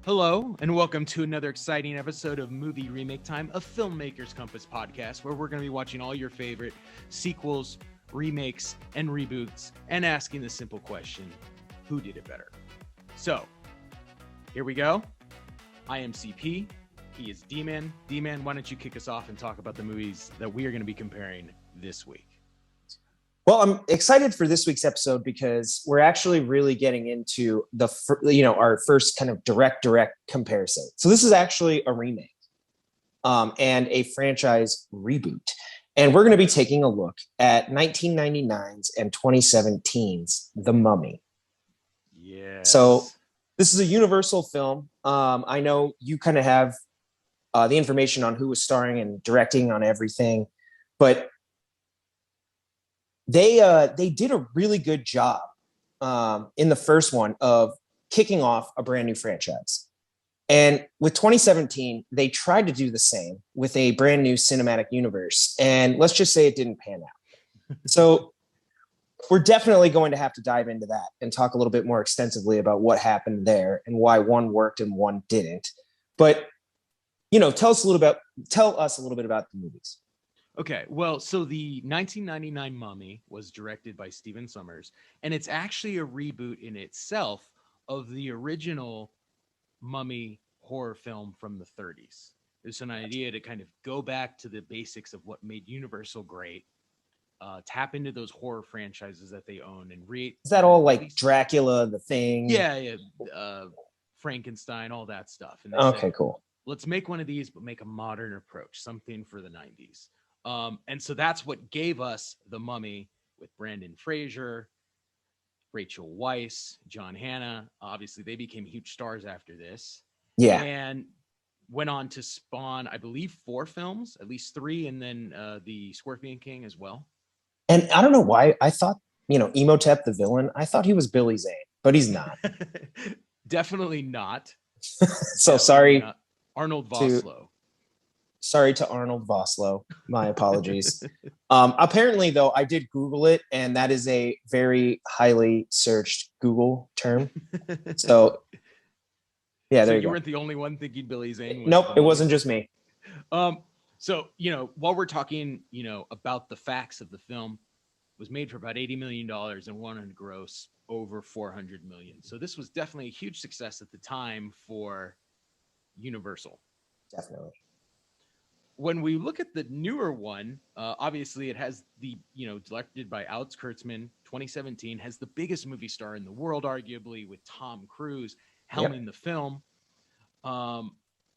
Hello, and welcome to another exciting episode of Movie Remake Time, a Filmmaker's Compass podcast, where we're going to be watching all your favorite sequels, remakes, and reboots, and asking the simple question, who did it better? So, here we go. I am CP. He is D-Man. D-Man, why don't you kick us off and talk about the movies that we are going to be comparing this week? Well, I'm excited for this week's episode because we're actually really getting into our first kind of direct comparison. So this is actually a remake and a franchise reboot. And we're going to be taking a look at 1999's and 2017's The Mummy. Yeah. So this is a Universal film. I know you kind of have the information on who was starring and directing on everything, but they did a really good job in the first one of kicking off a brand new franchise. And with 2017, they tried to do the same with a brand new cinematic universe. And let's just say it didn't pan out. So we're definitely going to have to dive into that and talk a little bit more extensively about what happened there and why one worked and one didn't. But, tell us a little bit about the movies. Okay, well, so the 1999 Mummy was directed by Stephen Sommers, and it's actually a reboot in itself of the original Mummy horror film from the 30s. It's an idea to kind of go back to the basics of what made Universal great, tap into those horror franchises that they own, and Is that all like Dracula, The Thing? Yeah, Frankenstein, all that stuff. And okay, said, cool. Let's make one of these, but make a modern approach, something for the 90s. And so that's what gave us The Mummy with Brendan Fraser, Rachel Weisz, John Hannah. Obviously, they became huge stars after this. Yeah. And went on to spawn, I believe, 4 films, at least 3, and then the Scorpion King as well. And I don't know why I thought, Imhotep the villain, I thought he was Billy Zane, but he's not. Definitely not. So definitely sorry. Not. Arnold Vosloo. Sorry to Arnold Vosloo. My apologies. Apparently, though, I did Google it, and that is a very highly searched Google term. So, yeah, there you go. You weren't the only one thinking Billy Zane. Nope, it wasn't just me. So, while we're talking, about the facts of the film, it was made for about $80 million and wanted to gross over $400 million. So this was definitely a huge success at the time for Universal. Definitely. When we look at the newer one, obviously it has the, directed by Alex Kurtzman, 2017, has the biggest movie star in the world, arguably, with Tom Cruise helming the film.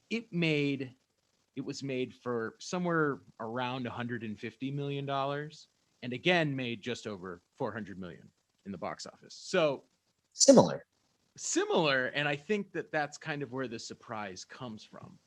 It was made for somewhere around $150 million, and again made just over $400 million in the box office. So similar, and I think that's kind of where the surprise comes from.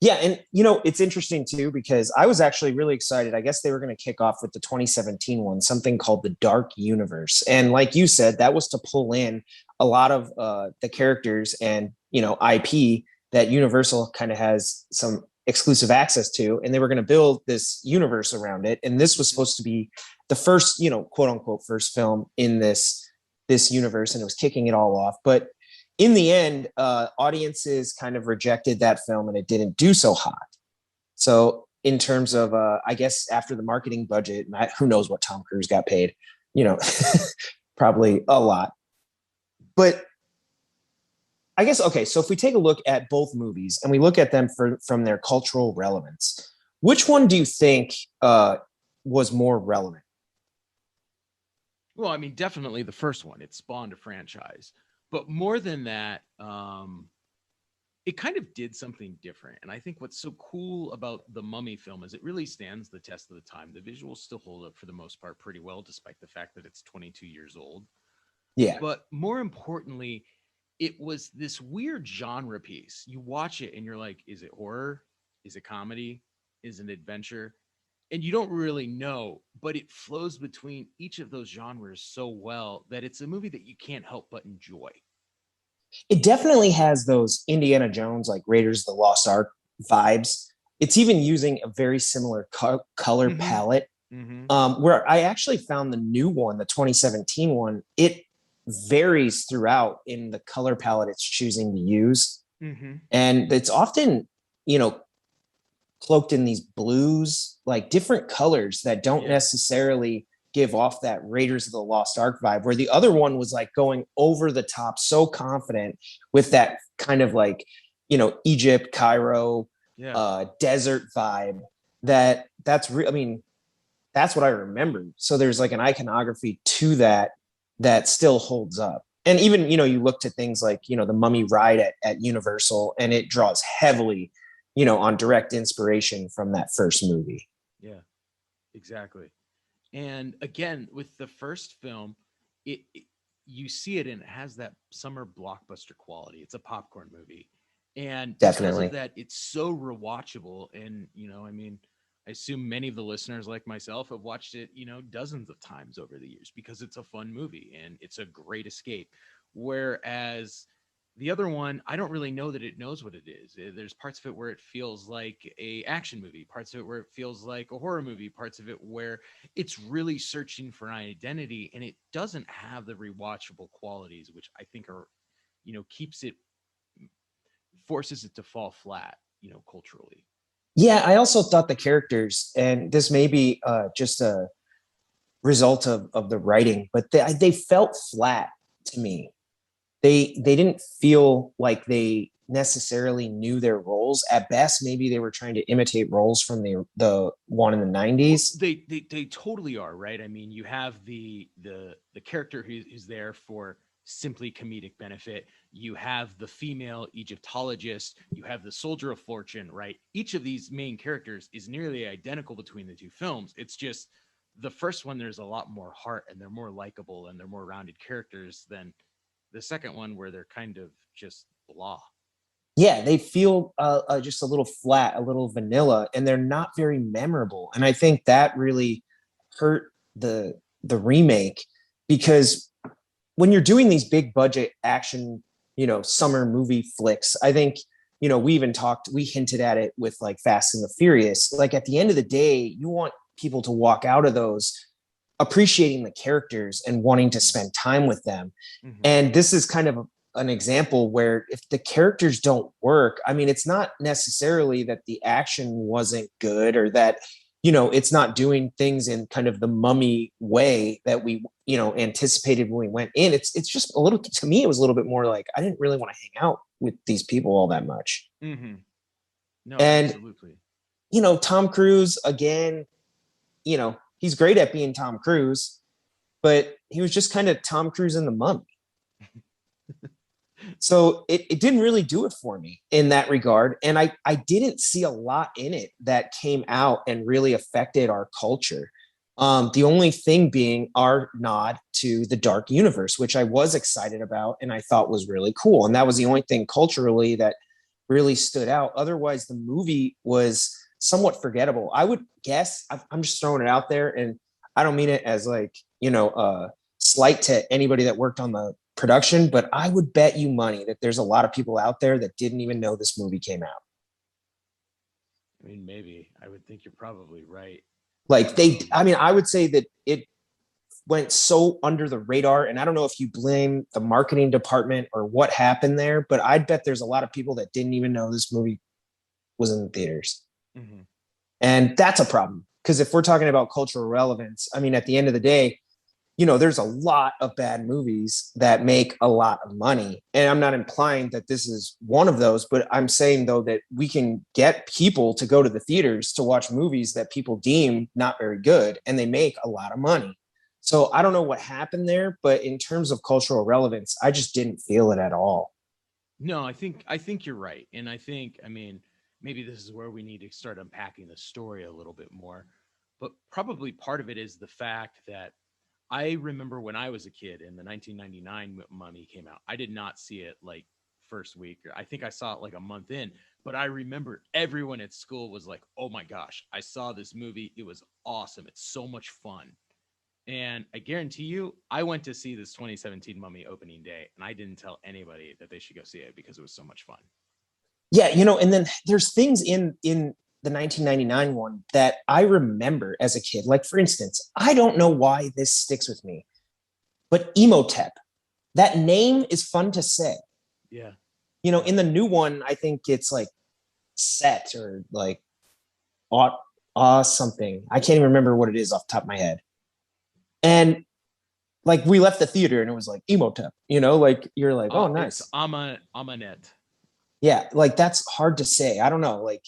Yeah, and it's interesting too because I was actually really excited. I guess they were going to kick off with the 2017 one, something called the Dark Universe, and like you said, that was to pull in a lot of the characters and IP that Universal kind of has some exclusive access to, and they were going to build this universe around it. And this was supposed to be the first, quote unquote, first film in this universe, and it was kicking it all off, but in the end, audiences kind of rejected that film and it didn't do so hot. So in terms of, I guess after the marketing budget, who knows what Tom Cruise got paid, probably a lot. But I guess, okay, so if we take a look at both movies and we look at them from their cultural relevance, which one do you think was more relevant? Well, I mean, definitely the first one. It spawned a franchise. But more than that, it kind of did something different. And I think what's so cool about the Mummy film is it really stands the test of the time. The visuals still hold up for the most part pretty well, despite the fact that it's 22 years old. Yeah. But more importantly, it was this weird genre piece. You watch it and you're like, is it horror? Is it comedy? Is it adventure? And you don't really know, but it flows between each of those genres so well that it's a movie that you can't help but enjoy. It definitely has those Indiana Jones, like Raiders of the Lost Ark vibes. It's even using a very similar color palette, where I actually found the new one, the 2017 one, it varies throughout in the color palette it's choosing to use. Mm-hmm. And it's often, cloaked in these blues, like different colors that don't necessarily give off that Raiders of the Lost Ark vibe, where the other one was like going over the top, so confident with that kind of like, Egypt, Cairo, desert vibe that's real. I mean, that's what I remember. So there's like an iconography to that still holds up. And even, you look to things like, the Mummy ride at Universal, and it draws heavily, on direct inspiration from that first movie. Yeah, exactly. And again, with the first film, you see it and it has that summer blockbuster quality. It's a popcorn movie. And because of that, it's so rewatchable. And, I mean, I assume many of the listeners like myself have watched it, dozens of times over the years because it's a fun movie and it's a great escape. Whereas the other one, I don't really know that it knows what it is. There's parts of it where it feels like a action movie, parts of it where it feels like a horror movie, parts of it where it's really searching for an identity, and it doesn't have the rewatchable qualities, which I think are, forces it to fall flat, culturally. Yeah, I also thought the characters, and this may be just a result of the writing, but they felt flat to me. They didn't feel like they necessarily knew their roles. At best, maybe they were trying to imitate roles from the one in the 90s. They totally are, right? I mean, you have the character who's there for simply comedic benefit. You have the female Egyptologist, you have the soldier of fortune, right? Each of these main characters is nearly identical between the two films. It's just the first one, there's a lot more heart and they're more likable and they're more rounded characters than the second one, where they're kind of just blah. Yeah, they feel just a little flat, a little vanilla, and they're not very memorable. And I think that really hurt the remake, because when you're doing these big budget action, summer movie flicks, I think, we hinted at it with like Fast and the Furious. Like at the end of the day, you want people to walk out of those appreciating the characters and wanting to spend time with them. Mm-hmm. And this is kind of an example where if the characters don't work, I mean, it's not necessarily that the action wasn't good or that, it's not doing things in kind of the Mummy way that we, anticipated when we went in. It's just a little, to me, it was a little bit more like, I didn't really want to hang out with these people all that much. Mm-hmm. No, and, absolutely. Tom Cruise, again, he's great at being Tom Cruise, but he was just kind of Tom Cruise in the Mummy. So it didn't really do it for me in that regard. And I didn't see a lot in it that came out and really affected our culture. The only thing being our nod to the dark universe, which I was excited about and I thought was really cool. And that was the only thing culturally that really stood out. Otherwise, the movie was somewhat forgettable. I would guess, I'm just throwing it out there, and I don't mean it as like, slight to anybody that worked on the production, but I would bet you money that there's a lot of people out there that didn't even know this movie came out. I mean, maybe. I would think you're probably right. Like I would say that it went so under the radar, and I don't know if you blame the marketing department or what happened there, but I'd bet there's a lot of people that didn't even know this movie was in the theaters. Mm-hmm. And that's a problem, because if we're talking about cultural relevance, I mean, at the end of the day, there's a lot of bad movies that make a lot of money. And I'm not implying that this is one of those, but I'm saying, though, that we can get people to go to the theaters to watch movies that people deem not very good, and they make a lot of money. So I don't know what happened there, but in terms of cultural relevance, I just didn't feel it at all. No, I think you're right. And I mean, maybe this is where we need to start unpacking the story a little bit more. But probably part of it is the fact that I remember when I was a kid and the 1999 Mummy came out, I did not see it like first week. I think I saw it like a month in, but I remember everyone at school was like, oh my gosh, I saw this movie. It was awesome. It's so much fun. And I guarantee you, I went to see this 2017 Mummy opening day, and I didn't tell anybody that they should go see it because it was so much fun. Yeah, and then there's things in the 1999 one that I remember as a kid. Like, for instance, I don't know why this sticks with me, but Emotep. that name is fun to say. Yeah. You know, in the new one, I think it's like set or like something. I can't even remember what it is off the top of my head. And like we left the theater and it was like Emotep, you know, like you're like, oh, nice. It's Amanet. Yeah, like that's hard to say. I don't know. Like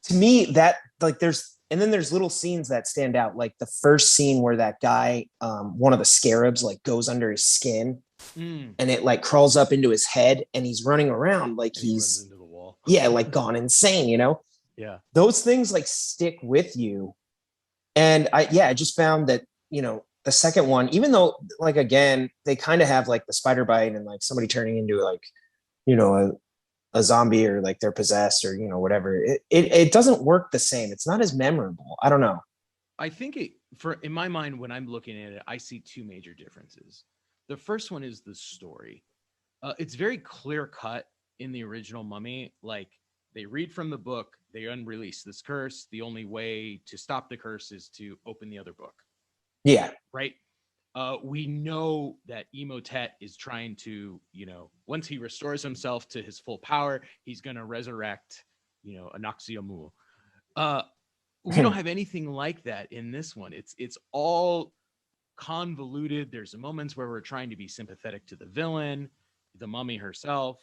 to me, that like there's and then there's little scenes that stand out. Like the first scene where that guy, one of the scarabs, like goes under his skin and it like crawls up into his head and he's running around like he runs into the wall. Yeah, like gone insane, you know? Yeah. Those things like stick with you. And I just found that, you know, the second one, even though like, again, they kind of have like the spider bite and like somebody turning into like, you know, a zombie or like they're possessed or, you know, whatever, it doesn't work the same. It's not as memorable. I don't know. I think in my mind, when I'm looking at it, I see two major differences. The first one is the story. It's very clear cut in the original Mummy. Like they read from the book, they unrelease this curse. The only way to stop the curse is to open the other book. Yeah. Right. We know that Emotet is trying to, you know, once he restores himself to his full power, he's going to resurrect, you know, Anaxiamu. We don't have anything like that in this one. It's all convoluted. There's moments where we're trying to be sympathetic to the villain, the mummy herself.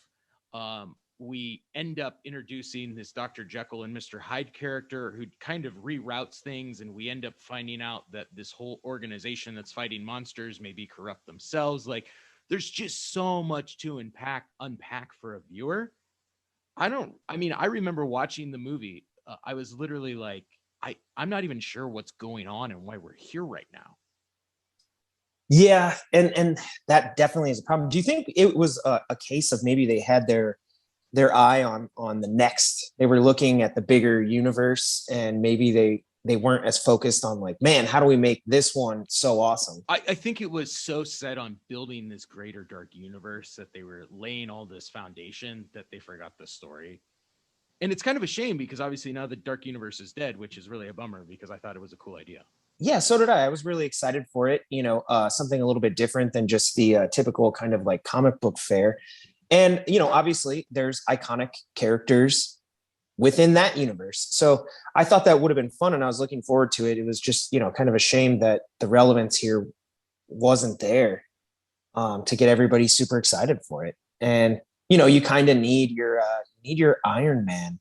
We end up introducing this Dr. Jekyll and Mr. Hyde character who kind of reroutes things, and we end up finding out that this whole organization that's fighting monsters may be corrupt themselves. Like, there's just so much to unpack for a viewer. I remember watching the movie. I was literally like, I'm not even sure what's going on and why we're here right now. Yeah, and that definitely is a problem. Do you think it was a case of maybe they had their eye on the next? They were looking at the bigger universe, and maybe they weren't as focused on like, man, how do we make this one so awesome? I think it was so set on building this greater dark universe that they were laying all this foundation that they forgot the story. And it's kind of a shame because obviously now the dark universe is dead, which is really a bummer because I thought it was a cool idea. Yeah, so did I. I was really excited for it. You know, something a little bit different than just the typical kind of like comic book fare. And, you know, obviously there's iconic characters within that universe. So I thought that would have been fun and I was looking forward to it. It was just, you know, kind of a shame that the relevance here wasn't there to get everybody super excited for it. And, you know, you kind of need your Iron Man,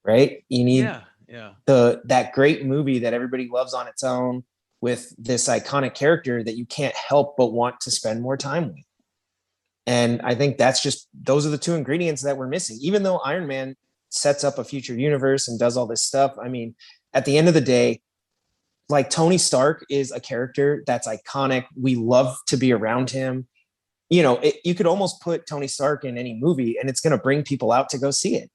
right? You need that great movie that everybody loves on its own with this iconic character that you can't help but want to spend more time with. And I think those are the two ingredients that we're missing. Even though Iron Man sets up a future universe and does all this stuff, I mean, at the end of the day, like Tony Stark is a character that's iconic. We love to be around him. You know, you could almost put Tony Stark in any movie and it's going to bring people out to go see it.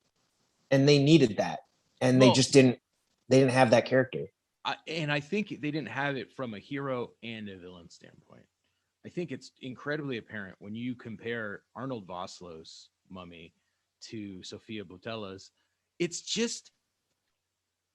And they needed that. And they didn't have that character. And I think they didn't have it from a hero and a villain standpoint. I think it's incredibly apparent when you compare Arnold Vosloo's Mummy to Sofia Boutella's. It's just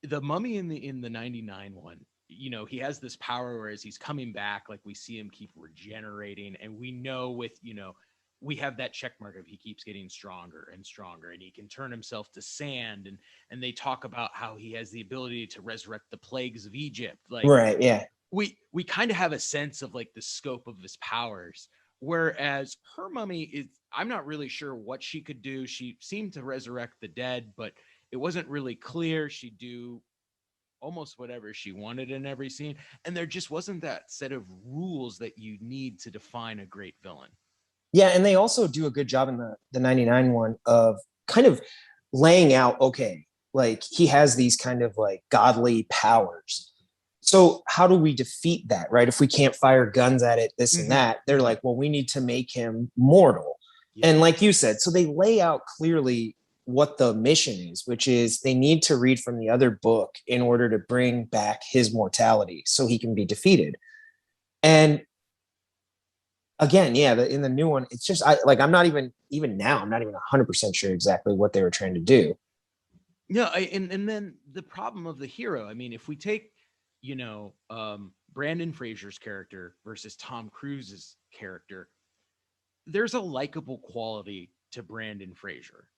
the Mummy in the 99 one. You know, he has this power whereas he's coming back, like we see him keep regenerating, and we know with, you know, we have that check mark of he keeps getting stronger and stronger and he can turn himself to sand, and they talk about how he has the ability to resurrect the plagues of Egypt. Like, right, yeah. We kind of have a sense of like the scope of his powers, whereas her Mummy is, I'm not really sure what she could do. She seemed to resurrect the dead, but it wasn't really clear. She'd do almost whatever she wanted in every scene, and there just wasn't that set of rules that you need to define a great villain. Yeah, and they also do a good job in the 99 one of kind of laying out, okay, like he has these kind of like godly powers. So how do we defeat that, right? If we can't fire guns at it, this and that, they're like, well, we need to make him mortal. Yeah. And like you said, so they lay out clearly what the mission is, which is they need to read from the other book in order to bring back his mortality so he can be defeated. And again, yeah, in the new one, it's just I'm not even now, I'm not even 100% sure exactly what they were trying to do. Yeah, and then the problem of the hero. I mean, if we take, you know, Brandon Fraser's character versus Tom Cruise's character, there's a likable quality to Brandon Fraser.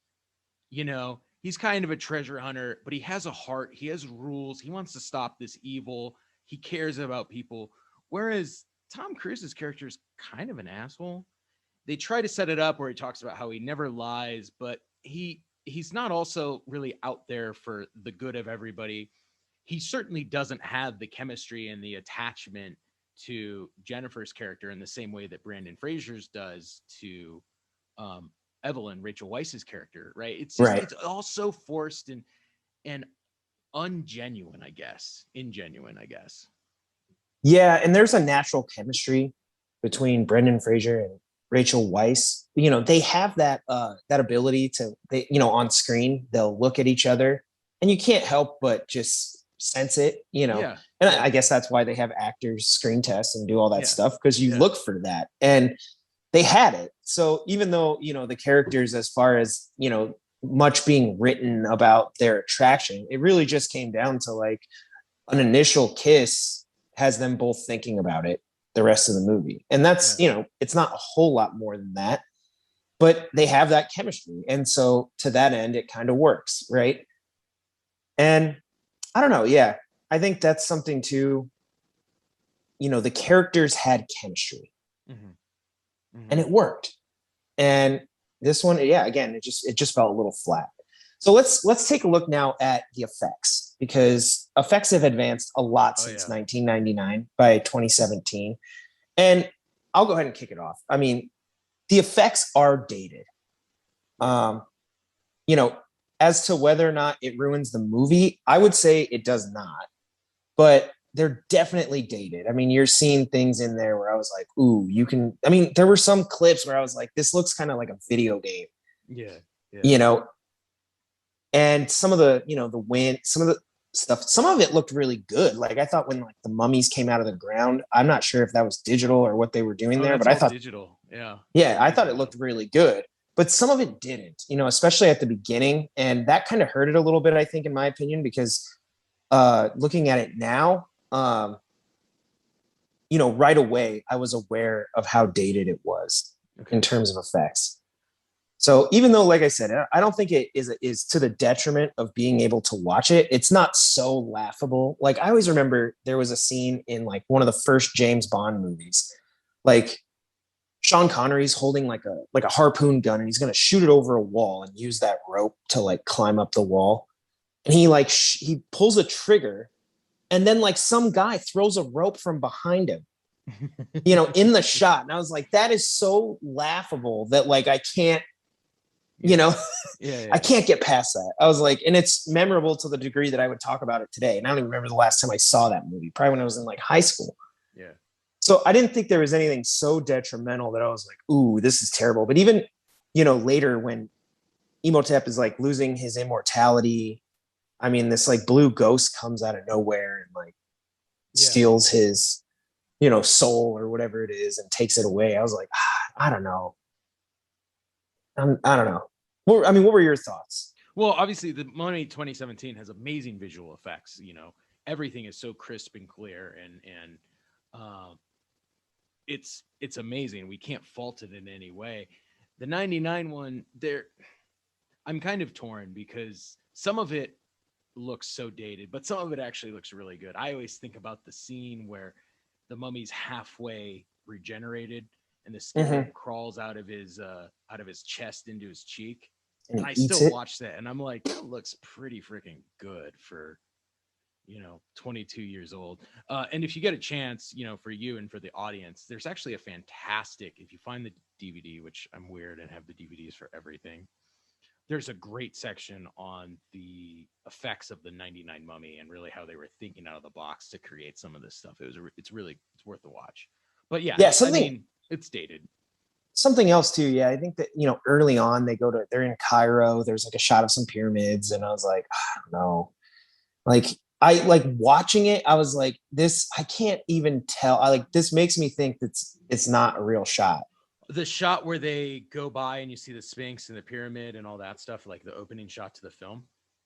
You know, he's kind of a treasure hunter, but he has a heart. He has rules. He wants to stop this evil. He cares about people. Whereas Tom Cruise's character is kind of an asshole. They try to set it up where he talks about how he never lies, but he's not also really out there for the good of everybody. He certainly doesn't have the chemistry and the attachment to Jennifer's character in the same way that Brandon Fraser's does to um, Evelyn, Rachel Weisz's character, right? It's just Right. it's all so forced and ungenuine, I guess. Ingenuine, I guess. Yeah, and there's a natural chemistry between Brendan Fraser and Rachel Weisz. You know, they have that ability to they, you know, on screen, they'll look at each other and you can't help but just sense it, you know. Yeah. And Yeah. I guess that's why they have actors screen tests and do all that Yeah. stuff, because you Yeah. look for that. And they had it. So even though, you know, the characters, as far as, you know, much being written about their attraction, it really just came down to like an initial kiss has them both thinking about it the rest of the movie. And that's, Yeah. you know, it's not a whole lot more than that, but they have that chemistry. And so to that end, it kind of works. Right. And I don't know. Yeah. I think that's something too, you know, the characters had chemistry and it worked. And this one, yeah, again, it just felt a little flat. So let's take a look now at the effects, because effects have advanced a lot since 1999 by 2017. And I'll go ahead and kick it off. I mean, the effects are dated. You know, as to whether or not it ruins the movie, I would say it does not. But they're definitely dated. I mean, you're seeing things in there where I was like, ooh, you can. I mean, there were some clips where I was like, this looks kind of like a video game. Yeah. You know, and some of the, you know, the wind, some of the stuff, some of it looked really good. Like I thought when like the mummies came out of the ground, I'm not sure if that was digital or what they were doing there, but I thought digital. Yeah. Yeah, I thought it looked really good, but some of it didn't, you know, especially at the beginning. And that kind of hurt it a little bit, I think, in my opinion, because looking at it now, you know, right away, I was aware of how dated it was in terms of effects. So even though, like I said, I don't think it is to the detriment of being able to watch it. It's not so laughable. Like I always remember there was a scene in like one of the first James Bond movies, like Sean Connery's holding like a harpoon gun and he's going to shoot it over a wall and use that rope to like climb up the wall. And he like he pulls a trigger and then like some guy throws a rope from behind him, you know, in the shot. And I was like, that is so laughable that like I can't, you know, I can't get past that. I was like, and it's memorable to the degree that I would talk about it today. And I don't even remember the last time I saw that movie, probably when I was in like high school. Yeah. So I didn't think there was anything so detrimental that I was like, ooh, this is terrible. But even, you know, later when Imhotep is like losing his immortality, I mean, this like blue ghost comes out of nowhere and like steals his, you know, soul or whatever it is and takes it away. I was like, I don't know. I don't know. I mean, what were your thoughts? Well, obviously, the Mummy 2017 has amazing visual effects. You know, everything is so crisp and clear, and it's amazing. We can't fault it in any way. The 99 one, I'm kind of torn because some of it looks so dated, but some of it actually looks really good. I always think about the scene where the mummy's halfway regenerated and the skin crawls out of his chest into his cheek. And I still watch that and I'm like, that looks pretty freaking good for, you know, 22 years old. And if you get a chance, you know, for you and for the audience, there's actually a fantastic, if you find the DVD, which I'm weird and have the DVDs for everything, there's a great section on the effects of the 99 Mummy and really how they were thinking out of the box to create some of this stuff. It's worth the watch. But yeah, I mean, it's dated. Something else too. Yeah. I think that, you know, early on they're in Cairo. There's like a shot of some pyramids and I was like, I don't know. Like I like watching it. I was like, I can't even tell. This makes me think it's not a real shot. The shot where they go by and you see the Sphinx and the pyramid and all that stuff, like the opening shot to the film.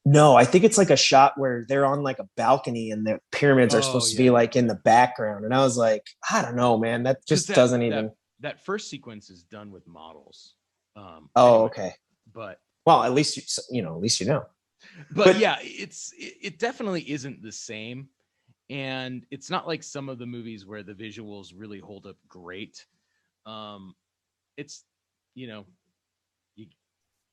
No, I think it's like a shot where they're on like a balcony and the pyramids are Oh supposed to yeah, be yeah, like in the background. And I was like, I don't know, man. That because just doesn't even. that first sequence is done with models. Oh, Anyway, okay. but Well, at least at least you know. but But yeah, it definitely isn't the same, and it's not like some of the movies where the visuals really hold up great. Um, it's you know you,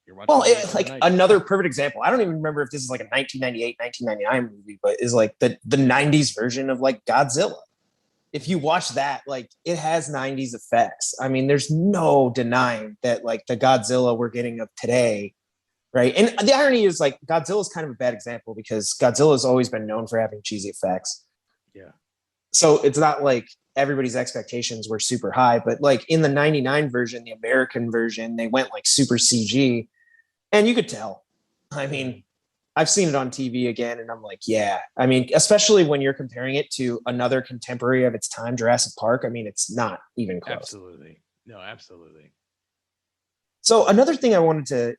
you're watching well, a movie from the like 90s. another perfect example. I don't even remember if this is like a 1998, 1999 movie, but is like the 90s version of like Godzilla. If you watch that, like it has 90s effects. I mean, there's no denying that like the Godzilla we're getting of today, right? And the irony is like Godzilla is kind of a bad example because Godzilla has always been known for having cheesy effects. Yeah. So it's not like everybody's expectations were super high, but like in the 99 version, the American version, they went like super CG and you could tell. I mean, I've seen it on TV again and I'm like, yeah. I mean, especially when you're comparing it to another contemporary of its time, Jurassic Park. I mean, it's not even close. Absolutely. No, absolutely. So another thing I wanted to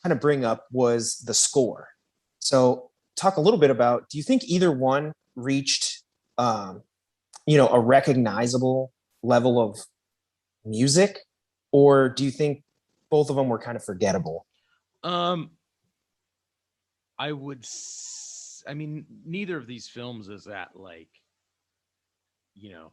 kind of bring up was the score. So talk a little bit about, do you think either one reached um, a recognizable level of music, or do you think both of them were kind of forgettable? Um, I mean, neither of these films is that like,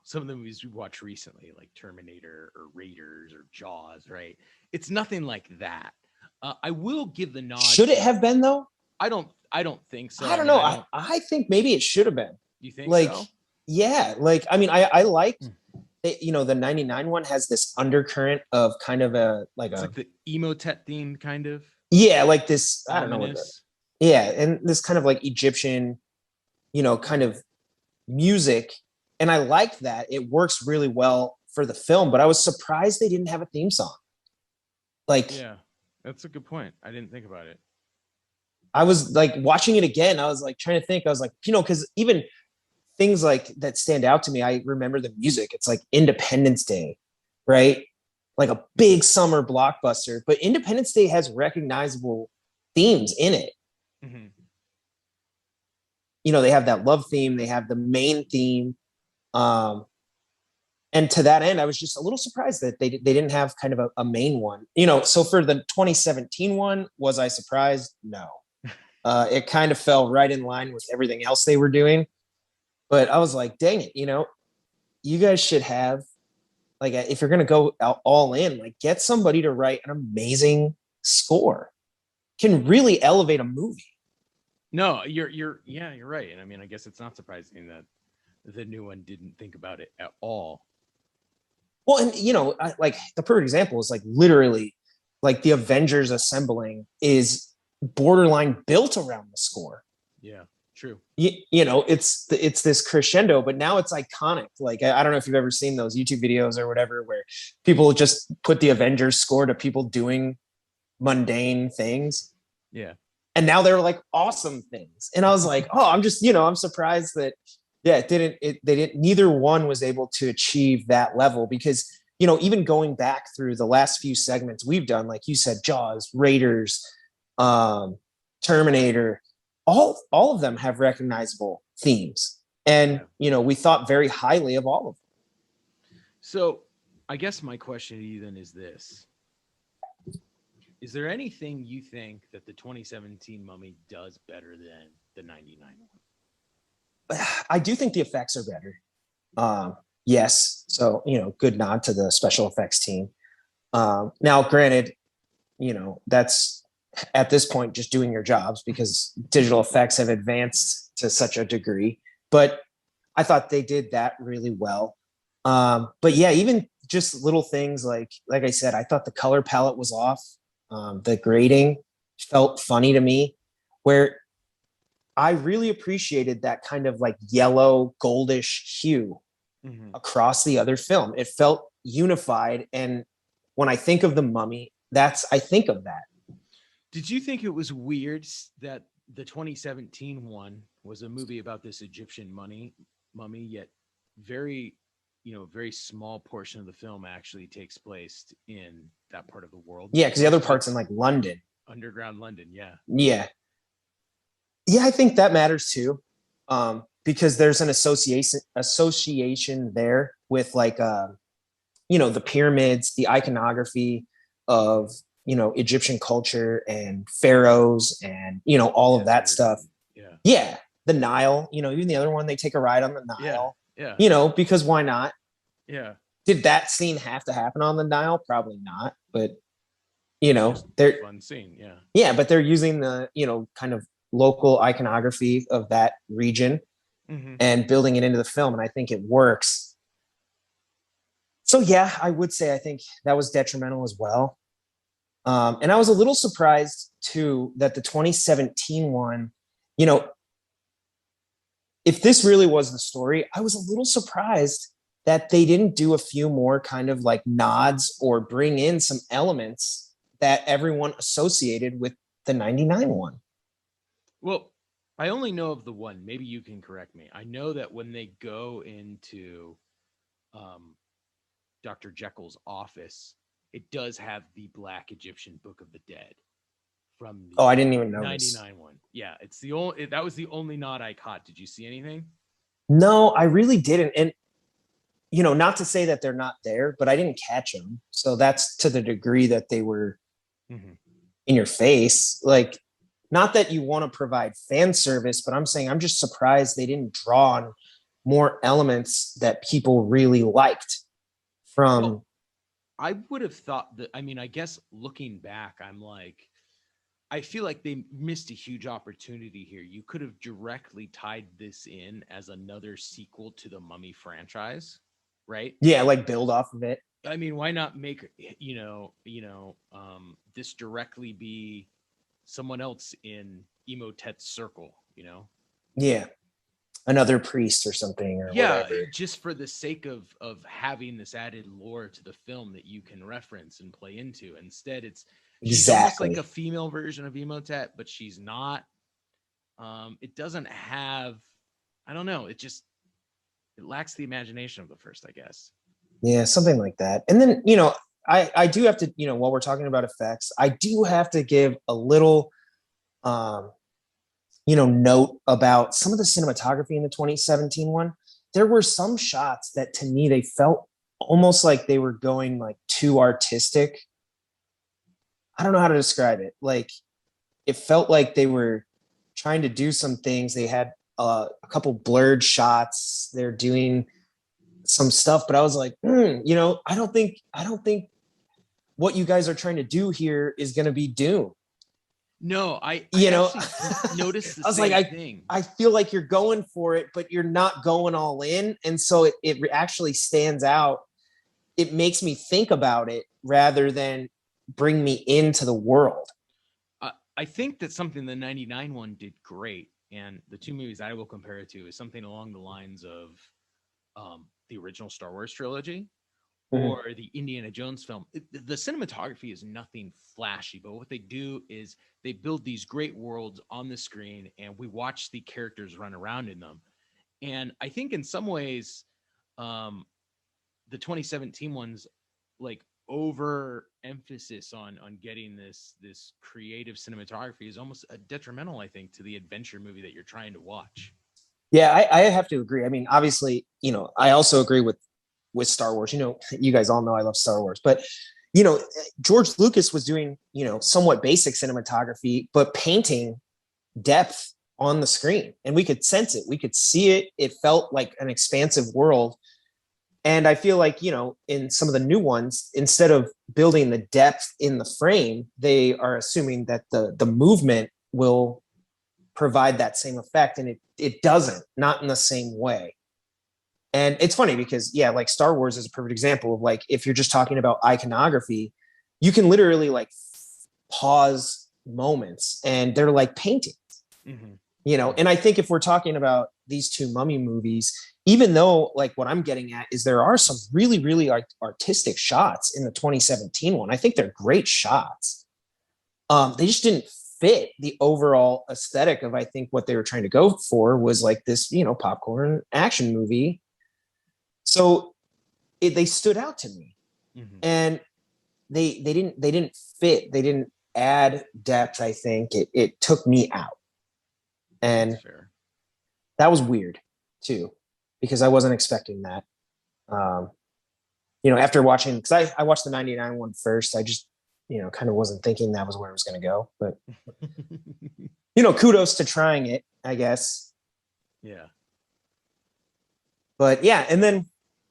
some of the movies we watched recently, like Terminator or Raiders or Jaws, right? It's nothing like that. I will give the nod. Should it have been though? I don't think so. I don't mean, know. I don't. I think maybe it should have been. You think Like, so? yeah, like I mean, I like Mm. it, the 99 one has this undercurrent of kind of It's like the emotet theme, kind of yeah, like this, I don't know what ominous. yeah, and this kind of like Egyptian, kind of music. And I like that. It works really well for the film, but I was surprised they didn't have a theme song. Like Yeah, that's a good point. I didn't think about it. I was like watching it again, I was like trying to think, I was like, because even things like that stand out to me, I remember the music. It's like Independence Day, right? Like a big summer blockbuster, but Independence Day has recognizable themes in it. Mm-hmm. They have that love theme, they have the main theme. Um, and to that end, I was just a little surprised that they didn't have kind of a main one. So for the 2017 one, was I surprised? No. It kind of fell right in line with everything else they were doing. But I was like, dang it, you guys should have, like, if you're going to go all in, like, get somebody to write an amazing score. Can really elevate a movie. No, you're right. And I mean, I guess it's not surprising that the new one didn't think about it at all. Well, and like the perfect example is like literally, like the Avengers assembling is borderline built around the score. Yeah, true. It's this crescendo, but now it's iconic. Like I don't know if you've ever seen those YouTube videos or whatever where people just put the Avengers score to people doing mundane things. Yeah. And now they're like awesome things. And I was like, oh, I'm just, I'm surprised that neither one was able to achieve that level because, even going back through the last few segments we've done, like you said, Jaws, Raiders, Terminator, all of them have recognizable themes. And, we thought very highly of all of them. So I guess my question to you then is this. Is there anything you think that the 2017 Mummy does better than the 99 one? I do think the effects are better. Yes. So, good nod to the special effects team. Now, granted, that's at this point just doing your jobs because digital effects have advanced to such a degree. But I thought they did that really well. But yeah, even just little things like I said, I thought the color palette was off. The grading felt funny to me, where I really appreciated that kind of like yellow goldish hue across the other film. It felt unified. And when I think of the Mummy, I think of that. Did you think it was weird that the 2017 one was a movie about this Egyptian mummy, yet very small portion of the film actually takes place in that part of the world? Yeah, because the other part's in like London. Underground London, yeah. Yeah. Yeah, I think that matters too, because there's an association there with like the pyramids, the iconography of Egyptian culture and pharaohs and all of that stuff. Yeah. Yeah, the Nile. Even the other one, they take a ride on the Yeah. Nile. Yeah. Because why not? Yeah. Did that scene have to happen on the Nile? Probably not, but It's just a they're fun scene. Yeah. yeah, but they're using the kind of local iconography of that region Mm-hmm. and building it into the film, and I think it works. So yeah, I would say I think that was detrimental as well. And I was a little surprised too that the 2017 one, you know, if this really was the story, I was a little surprised that they didn't do a few more kind of like nods or bring in some elements that everyone associated with the 99 one. Well, I only know of the one. Maybe you can correct me. I know that when they go into um, Dr. Jekyll's office, it does have the Black Egyptian Book of the Dead from Oh, the I didn't even notice. 99 one. Yeah, it's the only that was the only nod I caught. Did you see anything? No, I really didn't. And not to say that they're not there, but I didn't catch them. So that's to the degree that they were Mm-hmm. in your face. Like, not that you want to provide fan service, but I'm saying I'm just surprised they didn't draw on more elements that people really liked from. Well, I would have thought that. I mean, I guess looking back, I'm like, I feel like they missed a huge opportunity here. You could have directly tied this in as another sequel to the Mummy franchise, right? Yeah, like build off of it. I mean, why not make this directly be someone else in Emotet's circle? Yeah, another priest or something or Yeah, whatever. just for the sake of having this added lore to the film that you can reference and play into. Instead, she's almost like Exactly. a female version of Emotet, but she's not. It doesn't have. I don't know. It lacks the imagination of the first, I guess. Yeah, something like that. And then, I do have to, while we're talking about effects, I do have to give a little um note about some of the cinematography in the 2017 one. There were some shots that to me they felt almost like they were going like too artistic. I don't know how to describe it. Like it felt like they were trying to do some things. They had a couple blurred shots. They're doing some stuff, but I was like, I don't think what you guys are trying to do here is going to be Dune. No, I You know, actually noticed the I was same like, thing. I feel like you're going for it, but you're not going all in. And so it actually stands out. It makes me think about it rather than bring me into the world. I think that something the 99 one did great, and the two movies I will compare it to is something along the lines of the original Star Wars trilogy Mhm. or the Indiana Jones film. The cinematography is nothing flashy, but what they do is they build these great worlds on the screen, and we watch the characters run around in them. And I think in some ways, um, the 2017 ones like over emphasis on getting this creative cinematography is almost a detrimental, I think, to the adventure movie that you're trying to watch. Yeah, I have to agree. I mean, obviously, I also agree with Star Wars. You guys all know I love Star Wars, but George Lucas was doing somewhat basic cinematography, but painting depth on the screen, and we could sense it. We could see it. It felt like an expansive world. And I feel like, in some of the new ones, instead of building the depth in the frame, they are assuming that the movement will provide that same effect. And it doesn't, not in the same way. And it's funny because, yeah, like Star Wars is a perfect example of like, if you're just talking about iconography, you can literally like pause moments and they're like paintings. Mm-hmm. And I think if we're talking about these two Mummy movies, even though like what I'm getting at is there are some really, really artistic shots in the 2017 one. I think they're great shots. They just didn't fit the overall aesthetic of I think what they were trying to go for was like this, popcorn action movie. So they stood out to me, Mm-hmm. and they didn't fit. They didn't add depth. I think it took me out. And That's fair. that was weird too, because I wasn't expecting that. You know, after watching, because I watched the 99 one first, I just, you know, kind of wasn't thinking that was where it was going to go. But, you know, kudos to trying it, I guess. Yeah. But yeah, and then,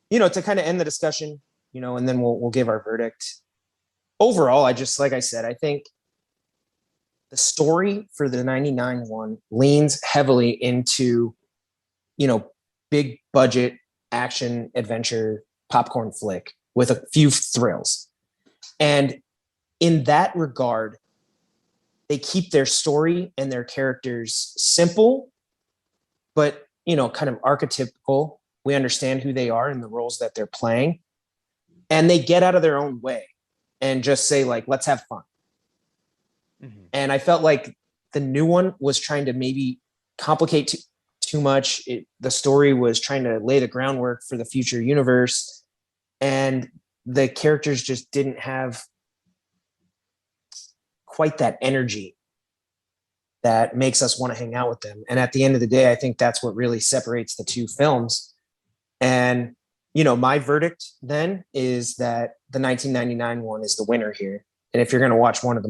you know, to kind of end the discussion, you know, and then we'll give our verdict. Overall, I just, like I said, I think the story for the 99 one leans heavily into, you know, big budget action adventure popcorn flick with a few thrills. And in that regard, they keep their story and their characters simple, but, you know, kind of archetypical. We understand who they are and the roles that they're playing. And they get out of their own way and just say, like, let's have fun. Mm-hmm. And I felt like the new one was trying to maybe complicate too much. The story was trying to lay the groundwork for the future universe. And the characters just didn't have quite that energy that makes us want to hang out with them. And at the end of the day, I think that's what really separates the two films. And, you know, my verdict then is that the 1999 one is the winner here. And if you're going to watch one of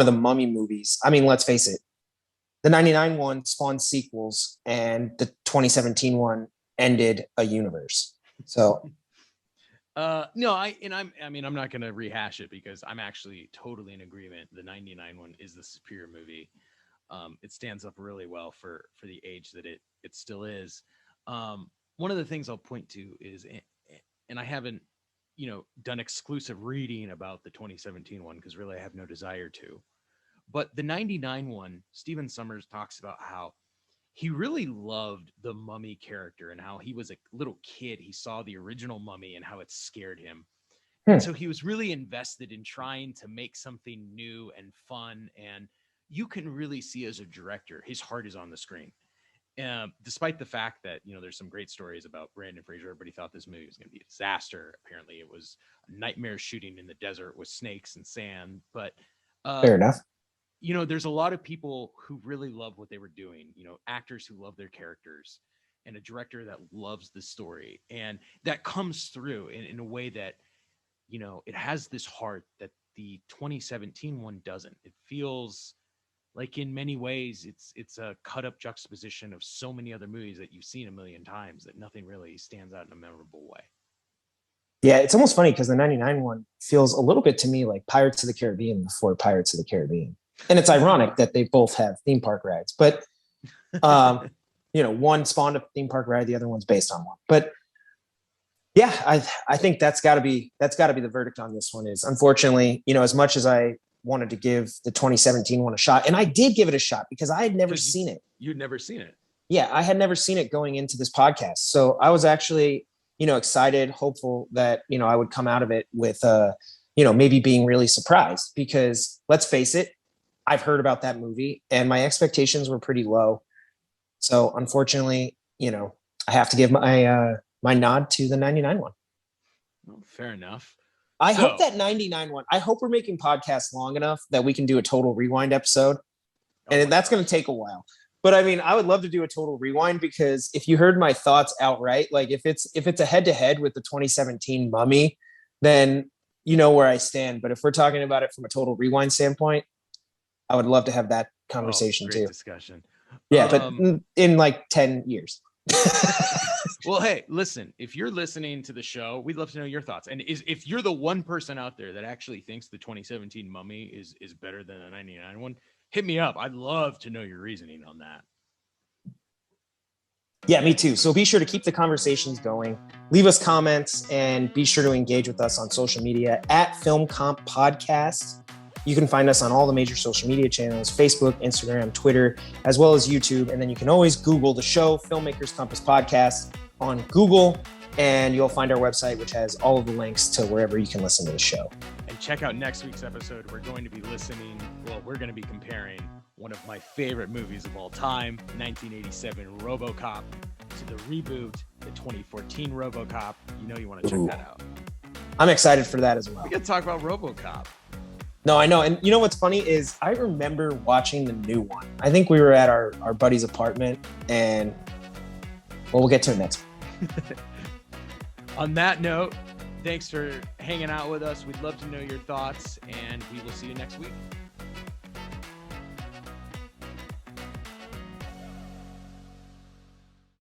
the Mummy movies, I mean, let's face it, the 99 one spawned sequels and the 2017 one ended a universe. So no, I'm not going to rehash it because I'm actually totally in agreement. The 99 one is the superior movie. It stands up really well for the age that it still is. One of the things I'll point to is, and I haven't, you know, done exclusive reading about the 2017 one because really I have no desire to, but the 99 one, Stephen Sommers talks about how he really loved the Mummy character and how he was a little kid. He saw the original Mummy and how it scared him. And so he was really invested in trying to make something new and fun. And you can really see as a director, his heart is on the screen. Despite the fact that, you know, there's some great stories about Brandon Fraser. Everybody thought this movie was going to be a disaster. Apparently it was a nightmare shooting in the desert with snakes and sand. But fair enough. You know, there's a lot of people who really love what they were doing, you know, actors who love their characters and a director that loves the story. And that comes through in a way that, you know, it has this heart that the 2017 one doesn't. It feels like in many ways it's a cut up juxtaposition of so many other movies that you've seen a million times that nothing really stands out in a memorable way. Yeah, it's almost funny because the 99 one feels a little bit to me like Pirates of the Caribbean before Pirates of the Caribbean. And it's ironic that they both have theme park rides, but you know, one spawned a theme park ride, the other one's based on one. But yeah, I think that's got to be the verdict on this one. Is unfortunately, you know, as much as I wanted to give the 2017 one a shot, and I did give it a shot because I had never seen it. You'd never seen it. Yeah, I had never seen it going into this podcast, so I was actually, you know, excited, hopeful that, you know, I would come out of it with you know, maybe being really surprised, because let's face it, I've heard about that movie and my expectations were pretty low. So unfortunately, you know, I have to give my my nod to the 99 one. Well, fair enough. I hope that 99 one, I hope we're making podcasts long enough that we can do a total rewind episode. And that's going to take a while. But I mean, I would love to do a total rewind, because if you heard my thoughts outright, like if it's a head to head with the 2017 Mummy, then you know where I stand. But if we're talking about it from a total rewind standpoint, I would love to have that conversation great too. Discussion. Yeah, but in like 10 years. Well, hey, listen, if you're listening to the show, we'd love to know your thoughts. And if you're the one person out there that actually thinks the 2017 Mummy is better than the 99 one, hit me up. I'd love to know your reasoning on that. Yeah, me too. So be sure to keep the conversations going. Leave us comments and be sure to engage with us on social media at Film Comp Podcast. You can find us on all the major social media channels, Facebook, Instagram, Twitter, as well as YouTube. And then you can always Google the show, Filmmakers Compass Podcast, on Google, and you'll find our website, which has all of the links to wherever you can listen to the show. And check out next week's episode. We're going to be comparing one of my favorite movies of all time, 1987 RoboCop, to the reboot, the 2014 RoboCop. You know you want to check that out. I'm excited for that as well. We got to talk about RoboCop. No, I know. And you know what's funny is I remember watching the new one. I think we were at our buddy's apartment, and well, we'll get to it next. On that note, thanks for hanging out with us. We'd love to know your thoughts, and we will see you next week.